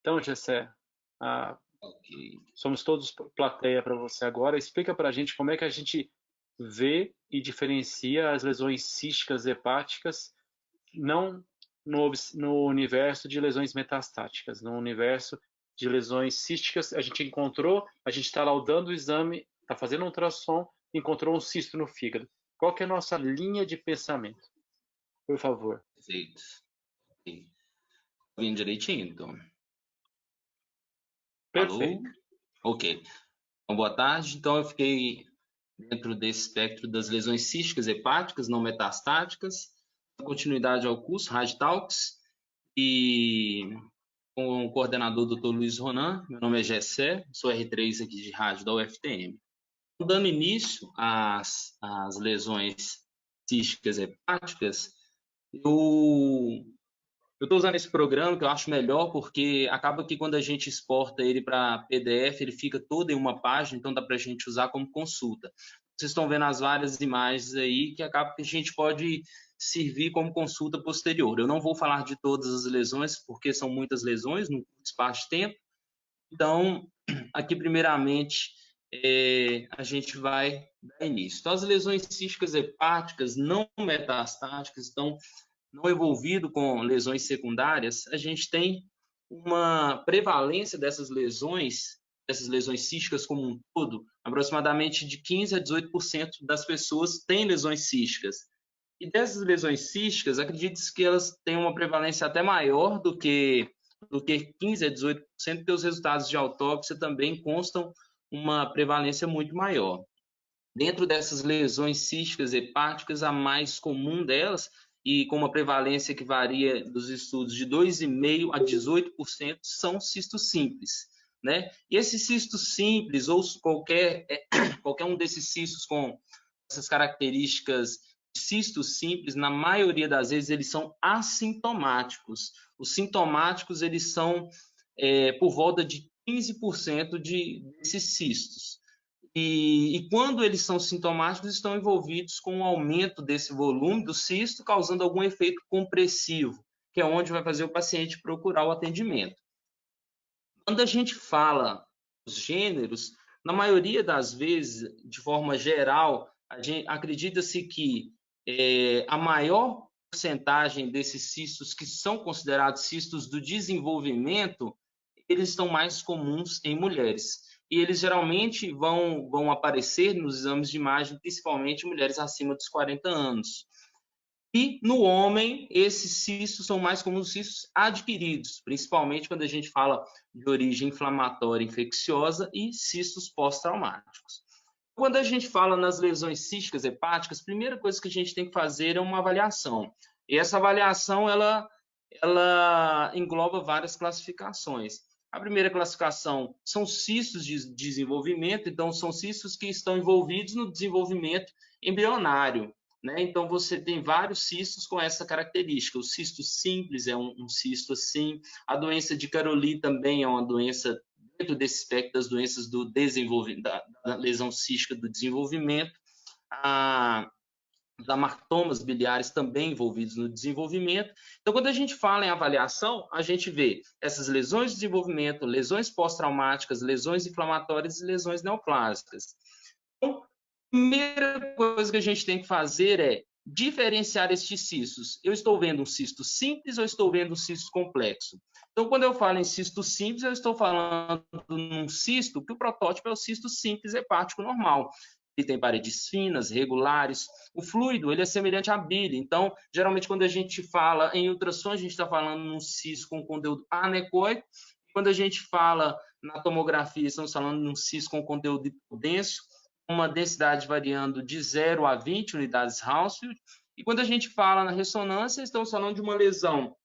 Então, Gessé, Ok. somos todos plateia para você agora. Explica para a gente como é que a gente vê e diferencia as lesões císticas hepáticas, não no universo de lesões metastáticas, no universo de lesões císticas. A gente encontrou, a gente está laudando o exame, está fazendo um ultrassom, encontrou um cisto no fígado. Qual que é a nossa linha de pensamento? Por favor. Perfeito. Ok. Tá vindo direitinho, então. Alô? Perfeito. Ok. Então, boa tarde. Então, eu fiquei dentro desse espectro das lesões císticas hepáticas não metastáticas, continuidade ao curso Raditalks, e com o coordenador Dr. Luiz Ronan. Meu nome é Gessé, sou R3 aqui de rádio da UFTM. Dando início às lesões císticas hepáticas, eu estou usando esse programa que eu acho melhor, porque acaba que quando a gente exporta ele para PDF, ele fica todo em uma página, então dá para a gente usar como consulta. Vocês estão vendo as várias imagens aí, que acaba que a gente pode servir como consulta posterior. Eu não vou falar de todas as lesões, porque são muitas lesões num curto espaço de tempo. Então, aqui primeiramente, a gente vai dar início. Então, as lesões císticas hepáticas não metastáticas, então não envolvido com lesões secundárias, a gente tem uma prevalência dessas lesões císticas como um todo, aproximadamente de 15 a 18% das pessoas têm lesões císticas. E dessas lesões císticas, acredite-se que elas têm uma prevalência até maior do que 15 a 18%, porque os resultados de autópsia também constam uma prevalência muito maior. Dentro dessas lesões císticas hepáticas, a mais comum delas, e com uma prevalência que varia dos estudos de 2,5% a 18%, são cistos simples, né? E esses cistos simples, ou qualquer um desses cistos com essas características de cistos simples, na maioria das vezes, eles são assintomáticos. Os sintomáticos, eles são por volta de 15% desses cistos. E quando eles são sintomáticos, estão envolvidos com um aumento desse volume do cisto, causando algum efeito compressivo, que é onde vai fazer o paciente procurar o atendimento. Quando a gente fala dos gêneros, na maioria das vezes, de forma geral, acredita-se que a maior porcentagem desses cistos que são considerados cistos do desenvolvimento, eles estão mais comuns em mulheres. E eles geralmente vão aparecer nos exames de imagem, principalmente em mulheres acima dos 40 anos. E no homem, esses cistos são mais comuns, cistos adquiridos, principalmente quando a gente fala de origem inflamatória infecciosa e cistos pós-traumáticos. Quando a gente fala nas lesões císticas hepáticas, a primeira coisa que a gente tem que fazer é uma avaliação. E essa avaliação, ela engloba várias classificações. A primeira classificação são cistos de desenvolvimento, então são cistos que estão envolvidos no desenvolvimento embrionário, né? Então você tem vários cistos com essa característica. O cisto simples é um cisto assim, a doença de Caroli também é uma doença dentro desse espectro das doenças do desenvolvimento, da lesão cística do desenvolvimento. Os amartomas biliares também envolvidos no desenvolvimento. Então, quando a gente fala em avaliação, a gente vê essas lesões de desenvolvimento, lesões pós-traumáticas, lesões inflamatórias e lesões neoplásicas. Então, a primeira coisa que a gente tem que fazer é diferenciar estes cistos. Eu estou vendo um cisto simples ou estou vendo um cisto complexo? Então, quando eu falo em cisto simples, eu estou falando num cisto que o protótipo é o cisto simples hepático normal. Ele tem paredes finas, regulares. O fluido, ele é semelhante à bile. Então, geralmente, quando a gente fala em ultrassom, a gente está falando num cisto com conteúdo anecoico. Quando a gente fala na tomografia, estamos falando num cisto com conteúdo denso, uma densidade variando de 0 a 20 unidades Hounsfield. E quando a gente fala na ressonância, estamos falando de uma lesão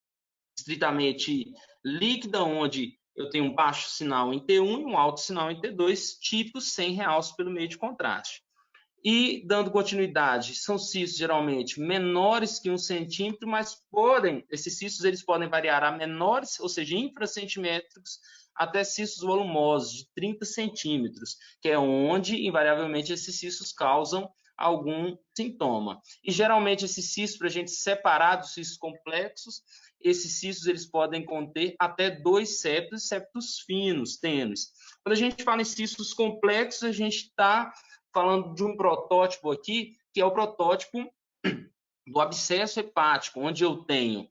estritamente líquida, onde eu tenho um baixo sinal em T1 e um alto sinal em T2, típico sem realce pelo meio de contraste. E, dando continuidade, são cistos geralmente menores que 1 centímetro, mas esses cistos eles podem variar a menores, ou seja, infracentimétricos, até cistos volumosos de 30 centímetros, que é onde, invariavelmente, esses cistos causam algum sintoma. E geralmente esses cistos, para a gente separar dos cistos complexos, esses cistos eles podem conter até 2 septos, septos finos, tênues. Quando a gente fala em cistos complexos, a gente está falando de um protótipo aqui, que é o protótipo do abscesso hepático, onde eu tenho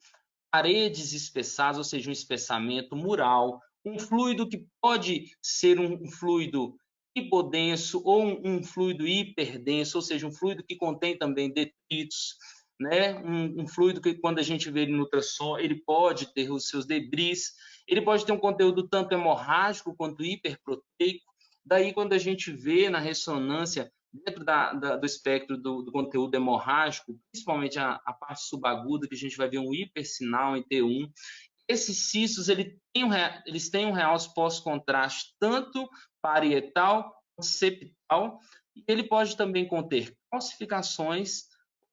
paredes espessadas, ou seja, um espessamento mural, um fluido que pode ser um fluido hipodenso ou um fluido hiperdenso, ou seja, um fluido que contém também detritos, né? Um fluido que, quando a gente vê ele no ultrassom, ele pode ter os seus debris, ele pode ter um conteúdo tanto hemorrágico quanto hiperproteico. Daí, quando a gente vê na ressonância, dentro do espectro do conteúdo hemorrágico, principalmente a parte subaguda, que a gente vai ver um hipersinal em T1, esses cistos eles têm um realce pós-contraste tanto parietal quanto septal, e ele pode também conter calcificações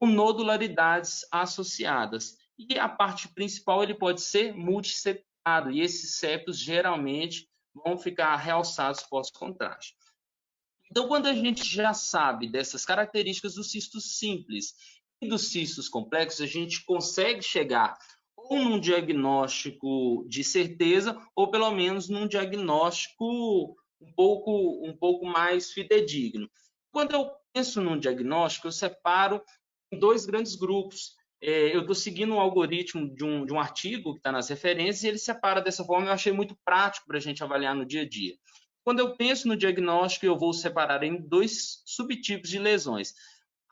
com nodularidades associadas. E a parte principal ele pode ser multiseptado, e esses septos geralmente vão ficar realçados pós-contraste. Então, quando a gente já sabe dessas características dos cistos simples e dos cistos complexos, a gente consegue chegar ou num diagnóstico de certeza, ou pelo menos num diagnóstico um pouco mais fidedigno. Quando eu penso num diagnóstico, eu separo em 2 grandes grupos. Eu estou seguindo um algoritmo de um artigo que está nas referências, e ele separa dessa forma. Eu achei muito prático para a gente avaliar no dia a dia. Quando eu penso no diagnóstico, eu vou separar em 2 subtipos de lesões.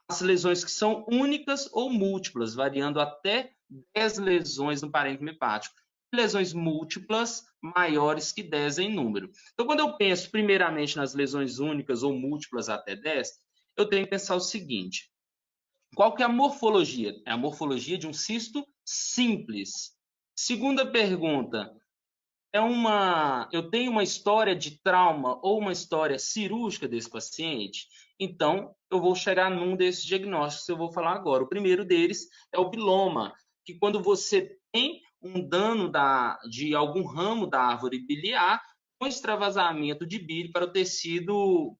As lesões que são únicas ou múltiplas, variando até 10 lesões no parênquima hepático. Lesões múltiplas maiores que 10 em número. Então, quando eu penso primeiramente nas lesões únicas ou múltiplas até 10, eu tenho que pensar o seguinte: qual que é a morfologia? É a morfologia de um cisto simples. Segunda pergunta: eu tenho uma história de trauma ou uma história cirúrgica desse paciente? Então, eu vou chegar num desses diagnósticos que eu vou falar agora. O primeiro deles é o biloma, que quando você tem um dano de algum ramo da árvore biliar, com extravasamento de bile para o tecido,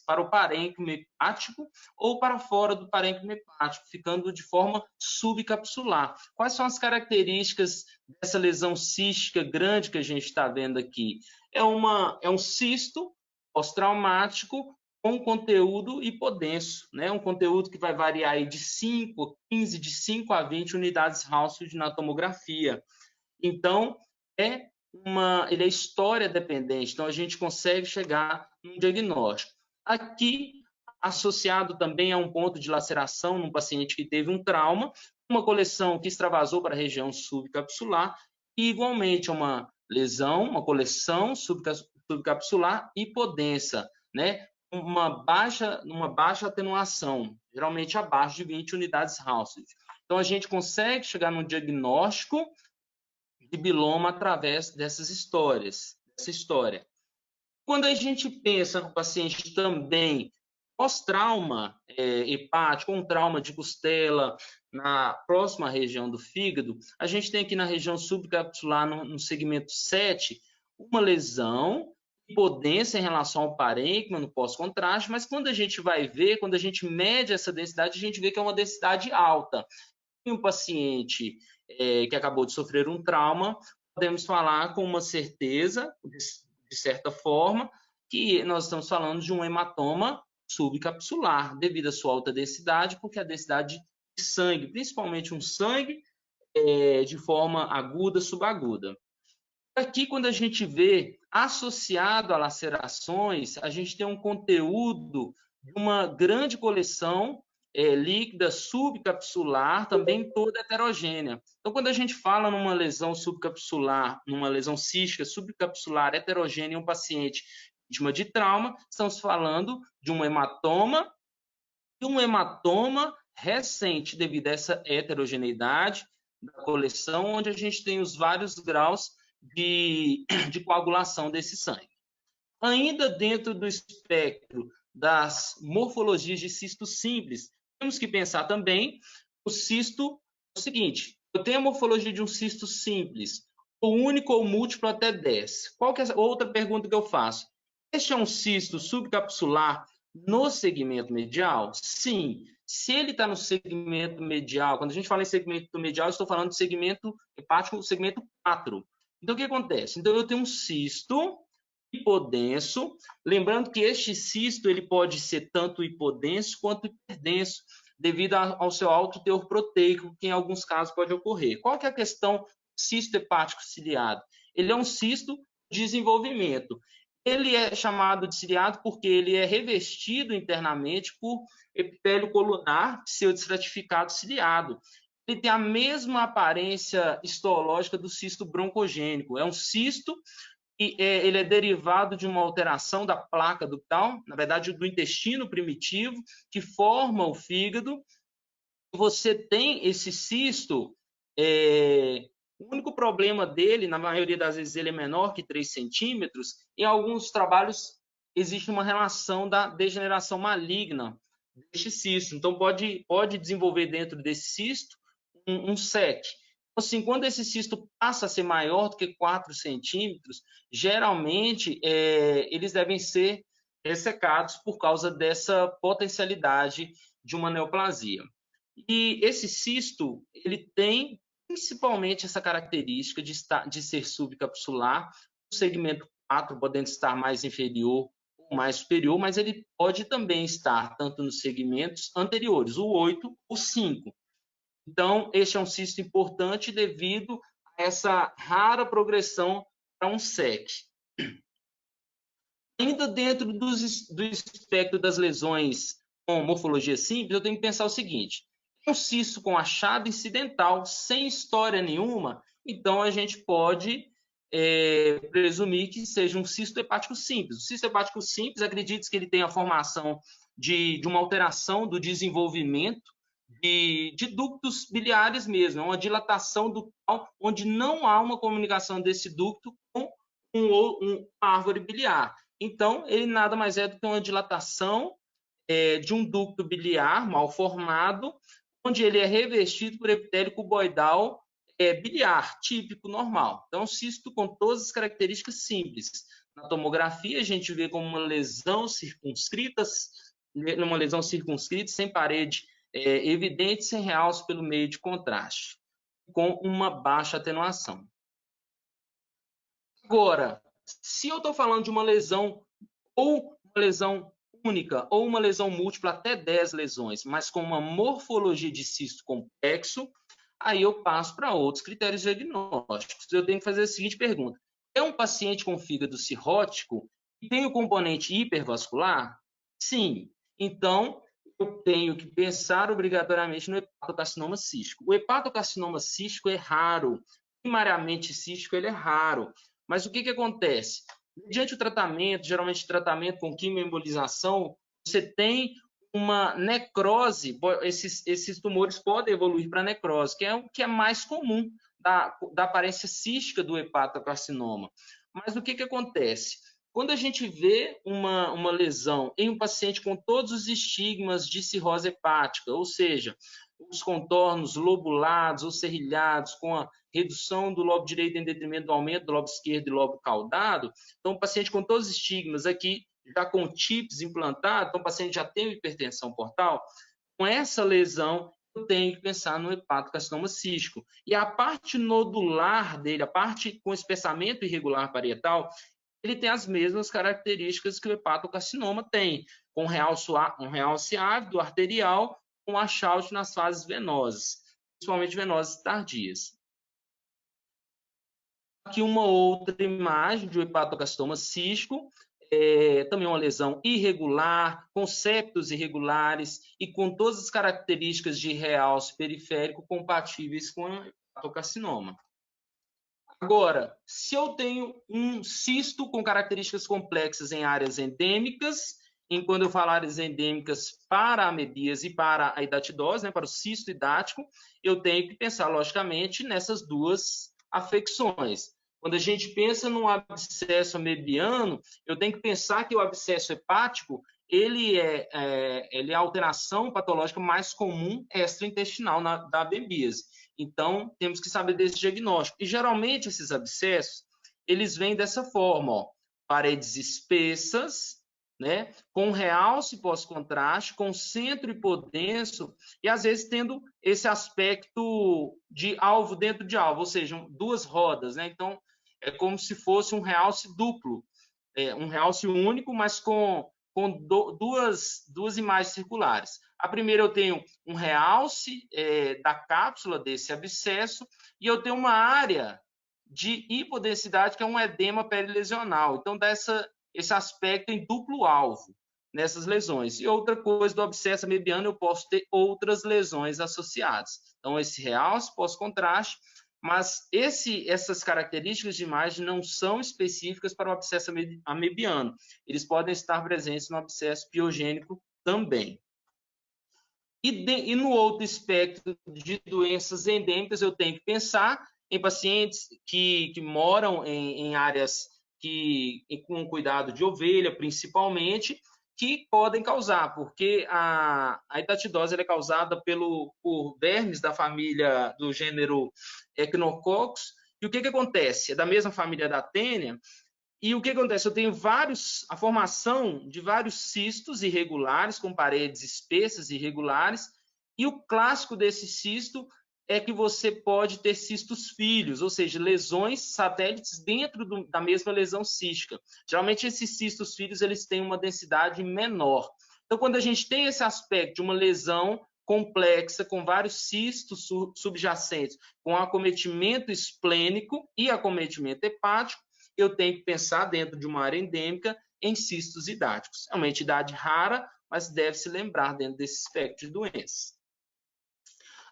para o parênquima hepático ou para fora do parênquima hepático, ficando de forma subcapsular. Quais são as características dessa lesão cística grande que a gente está vendo aqui? É um cisto pós-traumático com conteúdo hipodenso, né? Um conteúdo que vai variar aí de 5 a 20 unidades Hounsfield na tomografia. Então, ele é história dependente, então a gente consegue chegar num diagnóstico. Aqui, associado também a um ponto de laceração num paciente que teve um trauma, uma coleção que extravasou para a região subcapsular, e igualmente uma lesão, uma coleção subcapsular hipodensa, né? Uma baixa atenuação, geralmente abaixo de 20 unidades Hounsfield. Então, a gente consegue chegar num diagnóstico de biloma através dessa história. Quando a gente pensa no paciente também pós-trauma hepático, um trauma de costela na próxima região do fígado, a gente tem aqui na região subcapsular, no segmento 7, uma lesão hipodensa em relação ao parênquima no pós-contraste, mas quando a gente vai ver, quando a gente mede essa densidade, a gente vê que é uma densidade alta. Em um paciente que acabou de sofrer um trauma, podemos falar com uma certeza, de certa forma, que nós estamos falando de um hematoma subcapsular, devido à sua alta densidade, porque a densidade de sangue, principalmente um sangue de forma aguda, subaguda. Aqui, quando a gente vê associado a lacerações, a gente tem um conteúdo de uma grande coleção líquida subcapsular, também toda heterogênea. Então, quando a gente fala numa lesão subcapsular, numa lesão cística subcapsular heterogênea em um paciente vítima de trauma, estamos falando de um hematoma e um hematoma recente, devido a essa heterogeneidade da coleção, onde a gente tem os vários graus de coagulação desse sangue. Ainda dentro do espectro das morfologias de cisto simples, temos que pensar também o cisto, o seguinte: eu tenho a morfologia de um cisto simples, ou único ou múltiplo até 10. Qual que é a outra pergunta que eu faço? Este é um cisto subcapsular No segmento medial? Sim. Se ele está no segmento medial, quando a gente fala em segmento medial, eu estou falando de segmento hepático, segmento 4. Então, o que acontece? Então, eu tenho um cisto hipodenso, lembrando que este cisto ele pode ser tanto hipodenso quanto hiperdenso, devido ao seu alto teor proteico, que em alguns casos pode ocorrer. Qual que é a questão cisto hepático ciliado? Ele é um cisto de desenvolvimento. Ele é chamado de ciliado porque ele é revestido internamente por epitélio colunar pseudoestratificado ciliado. Ele tem a mesma aparência histológica do cisto broncogênico. É um cisto e ele é derivado de uma alteração da placa ductal, na verdade, do intestino primitivo, que forma o fígado. Você tem esse cisto, o único problema dele, na maioria das vezes, ele é menor que 3 centímetros. Em alguns trabalhos, existe uma relação da degeneração maligna deste cisto. Então, pode desenvolver dentro desse cisto um SEC. Assim, quando esse cisto passa a ser maior do que 4 centímetros, geralmente eles devem ser ressecados por causa dessa potencialidade de uma neoplasia. E esse cisto, ele tem principalmente essa característica de ser subcapsular, o segmento 4 podendo estar mais inferior ou mais superior, mas ele pode também estar tanto nos segmentos anteriores, o 8 ou 5. Então, este é um cisto importante devido a essa rara progressão para um SEC. Ainda dentro do espectro das lesões com morfologia simples, eu tenho que pensar o seguinte: um cisto com achado incidental, sem história nenhuma, então a gente pode presumir que seja um cisto hepático simples. O cisto hepático simples, acredite que ele tem a formação de uma alteração do desenvolvimento de ductos biliares mesmo, uma dilatação ductal, onde não há uma comunicação desse ducto com uma árvore biliar. Então, ele nada mais é do que uma dilatação de um ducto biliar mal formado, onde ele é revestido por epitélio cuboidal biliar, típico, normal. Então, cisto com todas as características simples. Na tomografia, a gente vê como uma lesão circunscrita, sem parede evidente, sem realce pelo meio de contraste, com uma baixa atenuação. Agora, se eu estou falando de uma lesão ou uma lesão única ou uma lesão múltipla, até 10 lesões, mas com uma morfologia de cisto complexo, aí eu passo para outros critérios diagnósticos. Eu tenho que fazer a seguinte pergunta: é um paciente com fígado cirrótico e tem o componente hipervascular? Sim. Então, eu tenho que pensar obrigatoriamente no hepatocarcinoma cístico. O hepatocarcinoma cístico é raro, primariamente cístico ele é raro. Mas o que acontece? Mediante o tratamento, geralmente tratamento com quimioembolização, você tem uma necrose, esses tumores podem evoluir para necrose, que é o que é mais comum da aparência cística do hepatocarcinoma. Mas o que acontece? Quando a gente vê uma lesão em um paciente com todos os estigmas de cirrose hepática, ou seja, os contornos lobulados ou serrilhados, com a redução do lobo direito em detrimento do aumento do lobo esquerdo e lobo caudado, então o paciente com todos os estigmas aqui, já com TIPS implantado, então o paciente já tem hipertensão portal, com essa lesão eu tenho que pensar no hepatocarcinoma cístico. E a parte nodular dele, a parte com espessamento irregular parietal, ele tem as mesmas características que o hepatocarcinoma tem, com um realce ávido arterial, com achaute nas fases venosas, principalmente venosas tardias. Aqui uma outra imagem de um hepatocarcinoma cístico, também uma lesão irregular, com septos irregulares e com todas as características de realce periférico compatíveis com o hepatocarcinoma. Agora, se eu tenho um cisto com características complexas em áreas endêmicas, quando eu falar áreas endêmicas para a amebíase e para a hidatidose, né, para o cisto hidático, eu tenho que pensar, logicamente, nessas duas afecções. Quando a gente pensa num abscesso amebiano, eu tenho que pensar que o abscesso hepático ele é a alteração patológica mais comum extraintestinal da amebíase. Então, temos que saber desse diagnóstico. E, geralmente, esses abscessos, eles vêm dessa forma, ó, paredes espessas, né? Com realce pós-contraste, com centro hipodenso e às vezes tendo esse aspecto de alvo dentro de alvo, ou seja, duas rodas, né? Então é como se fosse um realce duplo, um realce único, mas com duas imagens circulares. A primeira eu tenho um realce da cápsula desse abscesso e eu tenho uma área de hipodensidade que é um edema perilesional. Então dá esse aspecto em duplo alvo nessas lesões. E outra coisa do abscesso amebiano, eu posso ter outras lesões associadas. Então esse realce pós-contraste, mas essas características de imagem não são específicas para o abscesso amebiano. Eles podem estar presentes no abscesso piogênico também. E no outro espectro de doenças endêmicas, eu tenho que pensar em pacientes que moram em áreas com cuidado de ovelha, principalmente, que podem causar, porque a hidatidose é causada por vermes da família do gênero Echinococcus. E o que acontece? É da mesma família da Tênia. E o que acontece? Eu tenho a formação de vários cistos irregulares, com paredes espessas e irregulares, e o clássico desse cisto é que você pode ter cistos filhos, ou seja, lesões satélites dentro da mesma lesão cística. Geralmente, esses cistos filhos eles têm uma densidade menor. Então, quando a gente tem esse aspecto de uma lesão complexa, com vários cistos subjacentes, com acometimento esplênico e acometimento hepático, eu tenho que pensar dentro de uma área endêmica em cistos hidáticos. É uma entidade rara, mas deve-se lembrar dentro desse espectro de doenças.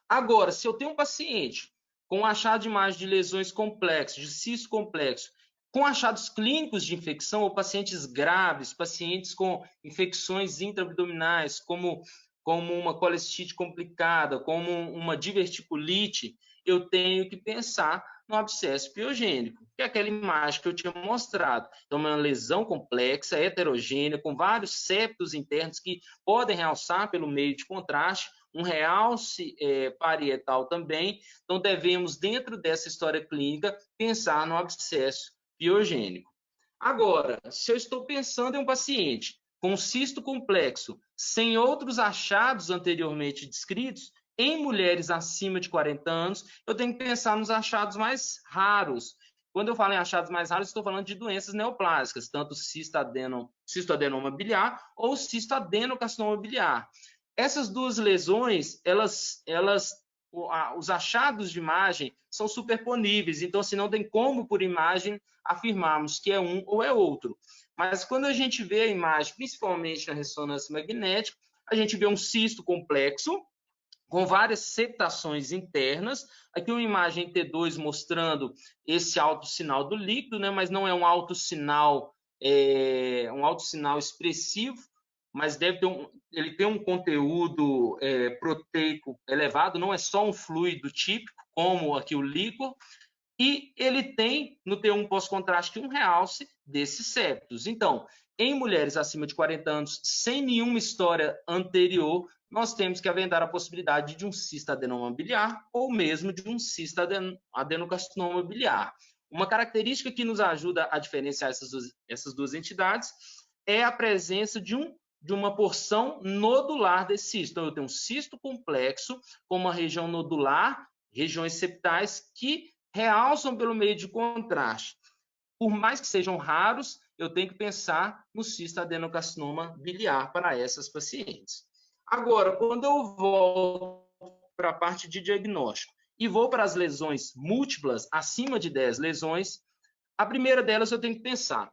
Agora, se eu tenho um paciente com achado de imagem de lesões complexas, de cisto complexo, com achados clínicos de infecção, ou pacientes graves, pacientes com infecções intraabdominais, como uma colestite complicada, como uma diverticulite, eu tenho que pensar no abscesso piogênico, que é aquela imagem que eu tinha mostrado. Então, uma lesão complexa, heterogênea, com vários septos internos que podem realçar pelo meio de contraste, um realce parietal também. Então, devemos, dentro dessa história clínica, pensar no abscesso piogênico. Agora, se eu estou pensando em um paciente com cisto complexo, sem outros achados anteriormente descritos, em mulheres acima de 40 anos, eu tenho que pensar nos achados mais raros. Quando eu falo em achados mais raros, estou falando de doenças neoplásicas, tanto cistoadenoma biliar ou cistoadenocarcinoma biliar. Essas duas lesões, os achados de imagem são superponíveis, então, se não tem como, por imagem, afirmarmos que é um ou é outro. Mas quando a gente vê a imagem, principalmente na ressonância magnética, a gente vê um cisto complexo, com várias septações internas. Aqui uma imagem T2 mostrando esse alto sinal do líquido, né? Mas não é um alto sinal expressivo, mas ele tem um conteúdo proteico elevado, não é só um fluido típico, como aqui o líquor, e ele tem no T1 pós-contraste um realce desses septos. Então, em mulheres acima de 40 anos, sem nenhuma história anterior, nós temos que aventar a possibilidade de um cistoadenoma biliar ou mesmo de um cistoadenocarcinoma biliar. Uma característica que nos ajuda a diferenciar essas duas entidades é a presença de uma porção nodular desse cisto. Então, eu tenho um cisto complexo com uma região nodular, regiões septais que realçam pelo meio de contraste. Por mais que sejam raros, eu tenho que pensar no cistoadenocarcinoma biliar para essas pacientes. Agora, quando eu volto para a parte de diagnóstico e vou para as lesões múltiplas, acima de 10 lesões, a primeira delas eu tenho que pensar.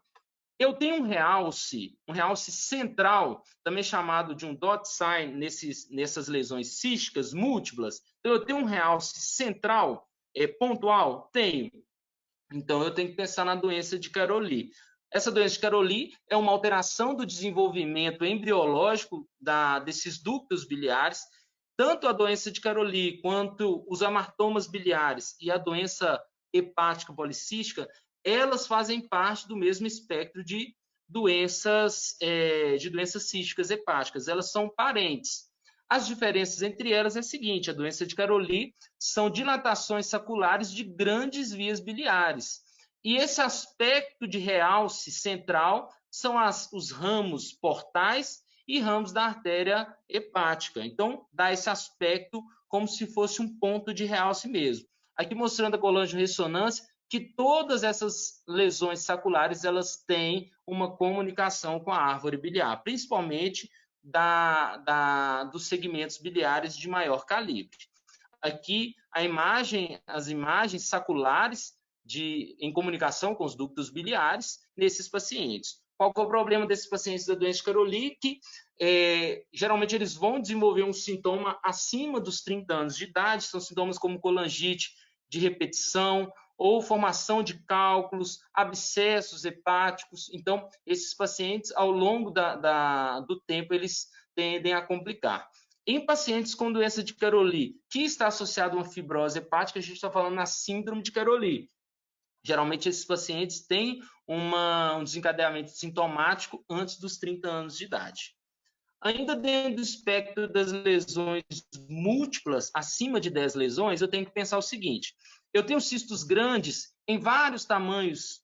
Eu tenho um realce central, também chamado de um dot sign nessas lesões císticas múltiplas. Então, eu tenho um realce central, pontual? Tenho. Então, eu tenho que pensar na doença de Caroli. Essa doença de Caroli é uma alteração do desenvolvimento embriológico desses ductos biliares. Tanto a doença de Caroli quanto os amartomas biliares e a doença hepática policística, elas fazem parte do mesmo espectro de doenças císticas hepáticas. Elas são parentes. As diferenças entre elas é a seguinte: a doença de Caroli são dilatações saculares de grandes vias biliares. E esse aspecto de realce central são os ramos portais e ramos da artéria hepática. Então, dá esse aspecto como se fosse um ponto de realce mesmo. Aqui mostrando a colangio-ressonância, que todas essas lesões saculares elas têm uma comunicação com a árvore biliar, principalmente dos segmentos biliares de maior calibre. Aqui as imagens saculares em comunicação com os ductos biliares nesses pacientes. Qual que é o problema desses pacientes da doença de Caroli? Que geralmente eles vão desenvolver um sintoma acima dos 30 anos de idade, são sintomas como colangite de repetição ou formação de cálculos, abscessos hepáticos. Então, esses pacientes, ao longo do tempo, eles tendem a complicar. Em pacientes com doença de Caroli, que está associado a uma fibrose hepática, a gente está falando na síndrome de Caroli. Geralmente, esses pacientes têm um desencadeamento sintomático antes dos 30 anos de idade. Ainda dentro do espectro das lesões múltiplas, acima de 10 lesões, eu tenho que pensar o seguinte: eu tenho cistos grandes em vários tamanhos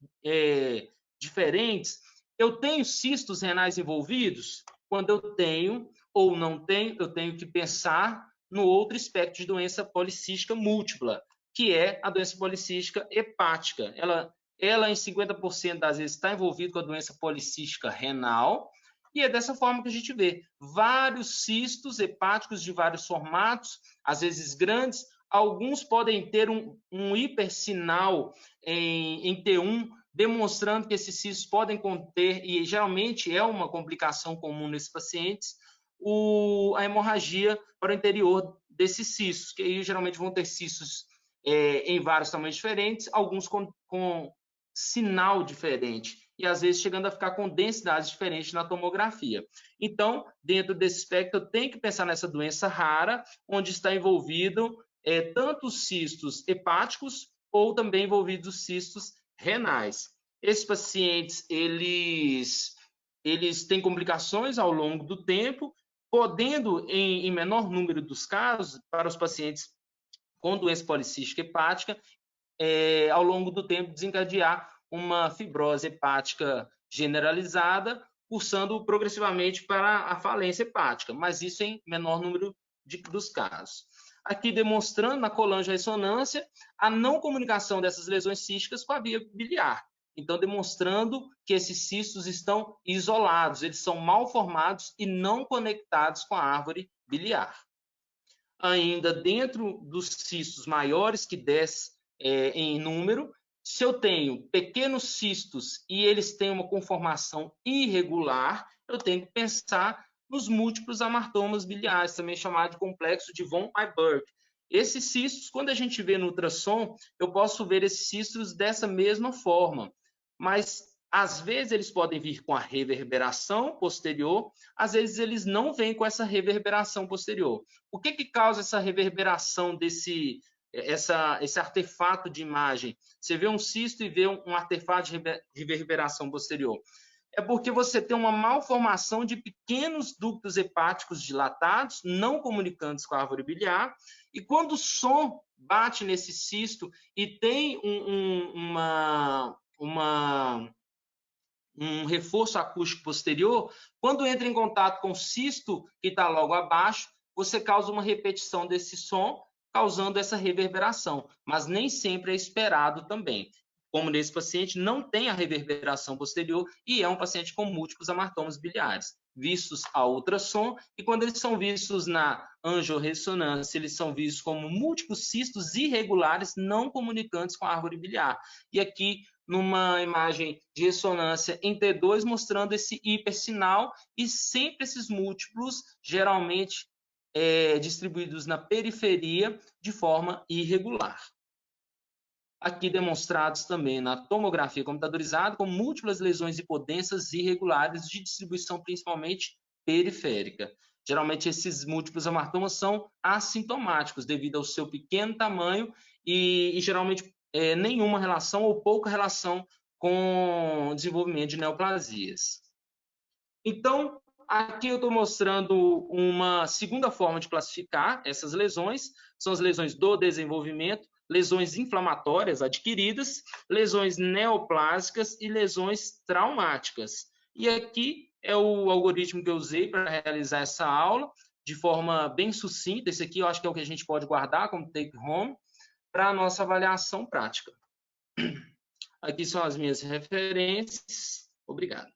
diferentes, eu tenho cistos renais envolvidos? Quando eu tenho ou não tenho, eu tenho que pensar no outro espectro de doença policística múltipla, que é a doença policística hepática. Ela em 50% das vezes está envolvida com a doença policística renal, e é dessa forma que a gente vê vários cistos hepáticos de vários formatos, às vezes grandes. Alguns podem ter um hipersinal em T1, demonstrando que esses cistos podem conter, e geralmente é uma complicação comum nesses pacientes, a hemorragia para o interior desses cistos, que aí geralmente vão ter cistos em vários tamanhos diferentes, alguns com sinal diferente, e às vezes chegando a ficar com densidades diferentes na tomografia. Então, dentro desse espectro, eu tenho que pensar nessa doença rara, onde está envolvido tanto os cistos hepáticos ou também envolvidos os cistos renais. Esses pacientes, eles têm complicações ao longo do tempo, podendo, em menor número dos casos, para os pacientes com doença policística hepática, ao longo do tempo, desencadear uma fibrose hepática generalizada, cursando progressivamente para a falência hepática, mas isso em menor número dos casos. Aqui demonstrando na colangio-ressonância a não comunicação dessas lesões císticas com a via biliar. Então, demonstrando que esses cistos estão isolados, eles são mal formados e não conectados com a árvore biliar. Ainda dentro dos cistos maiores que 10 em número, se eu tenho pequenos cistos e eles têm uma conformação irregular, eu tenho que pensar nos múltiplos amartomas biliares, também chamado de complexo de von Heiberg. Esses cistos, quando a gente vê no ultrassom, eu posso ver esses cistos dessa mesma forma, mas às vezes eles podem vir com a reverberação posterior, às vezes eles não vêm com essa reverberação posterior. O que causa essa reverberação esse artefato de imagem? Você vê um cisto e vê um artefato de reverberação posterior. É porque você tem uma malformação de pequenos ductos hepáticos dilatados, não comunicantes com a árvore biliar, e quando o som bate nesse cisto e tem um reforço acústico posterior, quando entra em contato com o cisto que está logo abaixo, você causa uma repetição desse som, causando essa reverberação, mas nem sempre é esperado também. Como nesse paciente, não tem a reverberação posterior e é um paciente com múltiplos amartomas biliares, vistos a ultrassom, e quando eles são vistos na angiorressonância, eles são vistos como múltiplos cistos irregulares não comunicantes com a árvore biliar. E aqui, numa imagem de ressonância em T2, mostrando esse hipersinal e sempre esses múltiplos, geralmente distribuídos na periferia de forma irregular. Aqui demonstrados também na tomografia computadorizada com múltiplas lesões hipodensas irregulares de distribuição principalmente periférica. Geralmente esses múltiplos amartomas são assintomáticos devido ao seu pequeno tamanho e geralmente nenhuma relação ou pouca relação com o desenvolvimento de neoplasias. Então, aqui eu estou mostrando uma segunda forma de classificar essas lesões, são as lesões do desenvolvimento, lesões inflamatórias adquiridas, lesões neoplásicas e lesões traumáticas. E aqui é o algoritmo que eu usei para realizar essa aula, de forma bem sucinta. Esse aqui eu acho que é o que a gente pode guardar como take home para a nossa avaliação prática. Aqui são as minhas referências. Obrigado.